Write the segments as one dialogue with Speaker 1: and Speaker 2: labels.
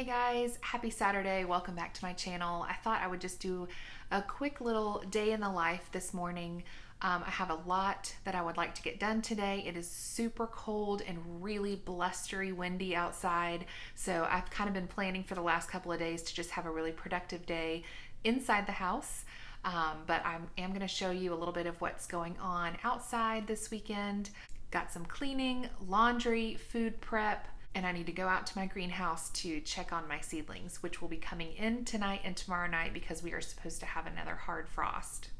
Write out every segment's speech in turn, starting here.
Speaker 1: Hey guys, happy Saturday. Welcome back to my channel. I thought I would just do a quick little day in the life this morning. I have a lot that I would like to get done today. It is super cold and really blustery, windy outside. So I've kind of been planning for the last couple of days to just have a really productive day inside the house. But I am going to show you a little bit of what's going on outside this weekend. Got some cleaning, laundry, food prep, and I need to go out to my greenhouse to check on my seedlings, which will be coming in tonight and tomorrow night because we are supposed to have another hard frost.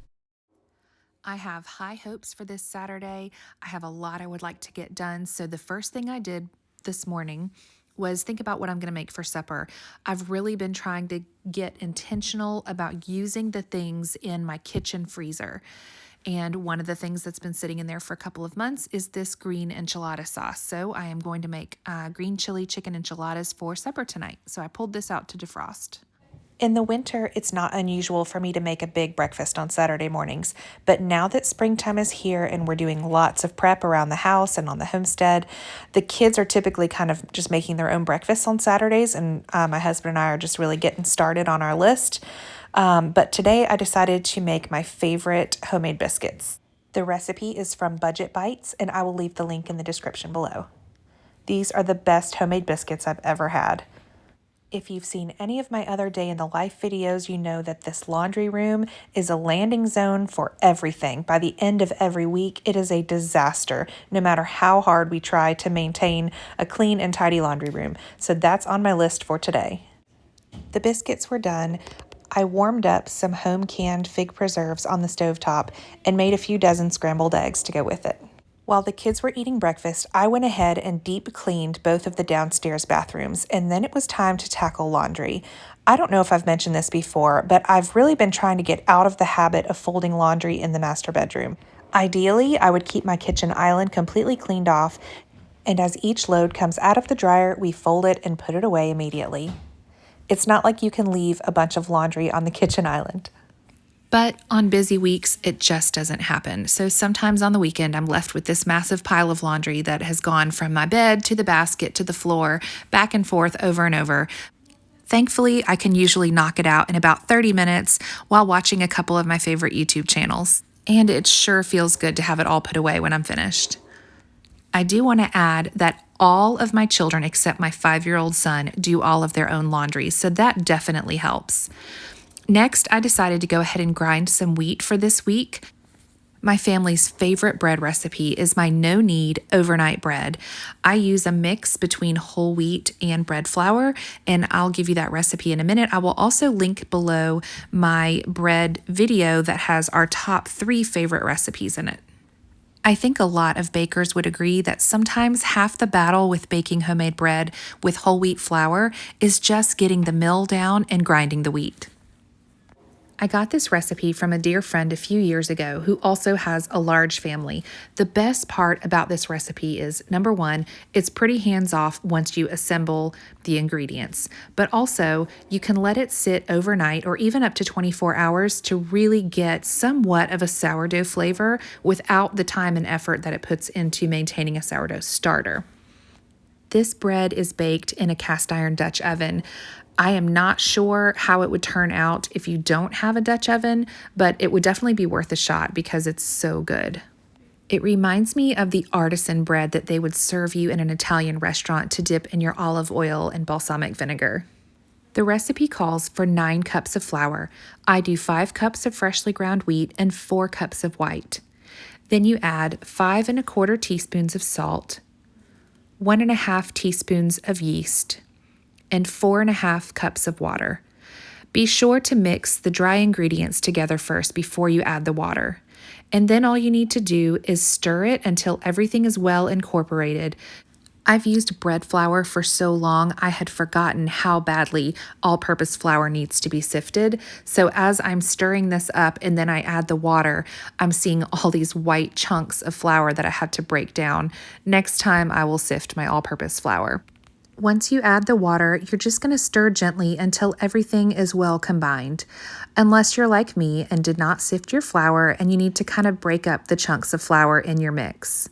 Speaker 1: I have high hopes for this Saturday. I have a lot I would like to get done. So the first thing I did this morning was think about what I'm going to make for supper. I've really been trying to get intentional about using the things in my kitchen freezer. And one of the things that's been sitting in there for a couple of months is this green enchilada sauce. So I am going to make green chili chicken enchiladas for supper tonight. So I pulled this out to defrost. In the winter, it's not unusual for me to make a big breakfast on Saturday mornings, but now that springtime is here and we're doing lots of prep around the house and on the homestead, the kids are typically kind of just making their own breakfasts on Saturdays, and my husband and I are just really getting started on our list. But today I decided to make my favorite homemade biscuits. The recipe is from Budget Bites, and I will leave the link in the description below. These are the best homemade biscuits I've ever had. If you've seen any of my other day in the life videos, you know that this laundry room is a landing zone for everything. By the end of every week, it is a disaster, no matter how hard we try to maintain a clean and tidy laundry room. So that's on my list for today. The biscuits were done. I warmed up some home canned fig preserves on the stovetop and made a few dozen scrambled eggs to go with it. While the kids were eating breakfast, I went ahead and deep cleaned both of the downstairs bathrooms, and then it was time to tackle laundry. I don't know if I've mentioned this before, but I've really been trying to get out of the habit of folding laundry in the master bedroom. Ideally, I would keep my kitchen island completely cleaned off, and as each load comes out of the dryer, we fold it and put it away immediately. It's not like you can leave a bunch of laundry on the kitchen island. But on busy weeks, it just doesn't happen. So sometimes on the weekend, I'm left with this massive pile of laundry that has gone from my bed to the basket to the floor, back and forth over and over. Thankfully, I can usually knock it out in about 30 minutes while watching a couple of my favorite YouTube channels. And it sure feels good to have it all put away when I'm finished. I do want to add that all of my children, except my 5-year-old son, do all of their own laundry, so that definitely helps. Next, I decided to go ahead and grind some wheat for this week. My family's favorite bread recipe is my no-knead overnight bread. I use a mix between whole wheat and bread flour, and I'll give you that recipe in a minute. I will also link below my bread video that has our top 3 favorite recipes in it. I think a lot of bakers would agree that sometimes half the battle with baking homemade bread with whole wheat flour is just getting the mill down and grinding the wheat. I got this recipe from a dear friend a few years ago who also has a large family. The best part about this recipe is, number one, it's pretty hands-off once you assemble the ingredients, but also you can let it sit overnight or even up to 24 hours to really get somewhat of a sourdough flavor without the time and effort that it puts into maintaining a sourdough starter. This bread is baked in a cast iron Dutch oven. I am not sure how it would turn out if you don't have a Dutch oven, but it would definitely be worth a shot because it's so good. It reminds me of the artisan bread that they would serve you in an Italian restaurant to dip in your olive oil and balsamic vinegar. The recipe calls for 9 cups of flour. I do 5 cups of freshly ground wheat and 4 cups of white. Then you add 5 1/4 teaspoons of salt, 1 1/2 teaspoons of yeast, and 4 1/2 cups of water. Be sure to mix the dry ingredients together first before you add the water. And then all you need to do is stir it until everything is well incorporated. I've used bread flour for so long, I had forgotten how badly all-purpose flour needs to be sifted. So as I'm stirring this up and then I add the water, I'm seeing all these white chunks of flour that I had to break down. Next time I will sift my all-purpose flour. Once you add the water, you're just going to stir gently until everything is well combined. Unless you're like me and did not sift your flour and you need to kind of break up the chunks of flour in your mix.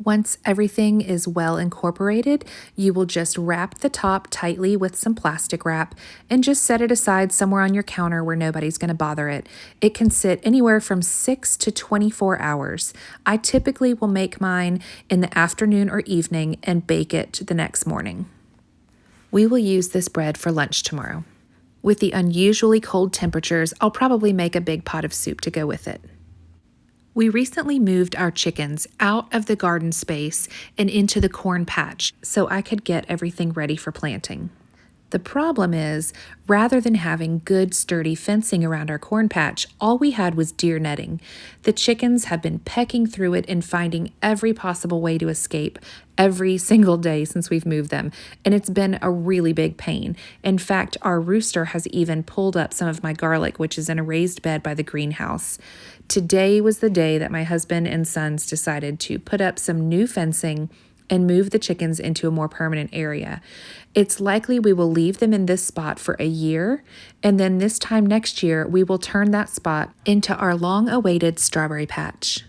Speaker 1: Once everything is well incorporated, you will just wrap the top tightly with some plastic wrap and just set it aside somewhere on your counter where nobody's going to bother it. It can sit anywhere from 6 to 24 hours. I typically will make mine in the afternoon or evening and bake it the next morning. We will use this bread for lunch tomorrow. With the unusually cold temperatures, I'll probably make a big pot of soup to go with it. We recently moved our chickens out of the garden space and into the corn patch so I could get everything ready for planting. The problem is, rather than having good sturdy fencing around our corn patch, all we had was deer netting. The chickens have been pecking through it and finding every possible way to escape every single day since we've moved them, and it's been a really big pain. In fact, our rooster has even pulled up some of my garlic, which is in a raised bed by the greenhouse. Today was the day that my husband and sons decided to put up some new fencing and move the chickens into a more permanent area. It's likely we will leave them in this spot for a year, and then this time next year, we will turn that spot into our long-awaited strawberry patch.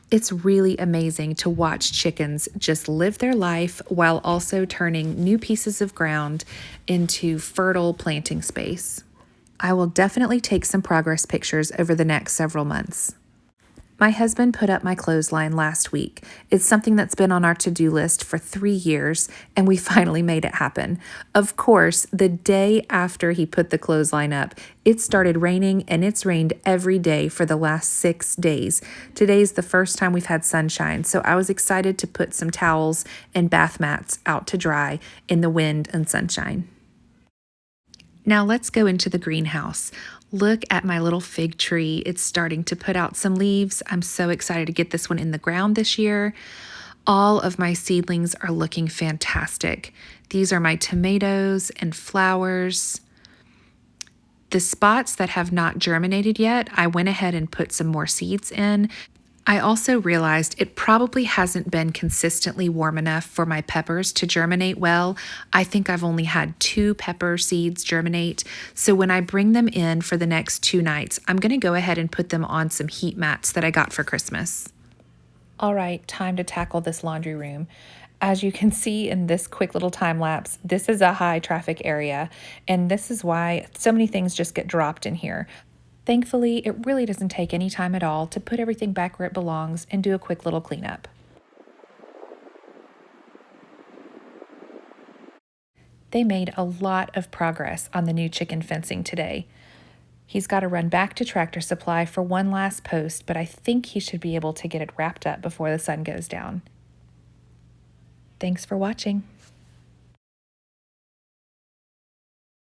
Speaker 1: It's really amazing to watch chickens just live their life while also turning new pieces of ground into fertile planting space. I will definitely take some progress pictures over the next several months. My husband put up my clothesline last week. It's something that's been on our to-do list for 3 years, and we finally made it happen. Of course, the day after he put the clothesline up, it started raining, and it's rained every day for the last 6 days. Today's the first time we've had sunshine, so I was excited to put some towels and bath mats out to dry in the wind and sunshine. Now let's go into the greenhouse. Look at my little fig tree. It's starting to put out some leaves. I'm so excited to get this one in the ground this year. All of my seedlings are looking fantastic. These are my tomatoes and flowers. The spots that have not germinated yet, I went ahead and put some more seeds in. I also realized it probably hasn't been consistently warm enough for my peppers to germinate well. I think I've only had 2 pepper seeds germinate. So when I bring them in for the next 2 nights, I'm going to go ahead and put them on some heat mats that I got for Christmas. All right, time to tackle this laundry room. As you can see in this quick little time lapse, this is a high traffic area, and this is why so many things just get dropped in here. Thankfully, it really doesn't take any time at all to put everything back where it belongs and do a quick little cleanup. They made a lot of progress on the new chicken fencing today. He's got to run back to Tractor Supply for one last post, but I think he should be able to get it wrapped up before the sun goes down. Thanks for watching.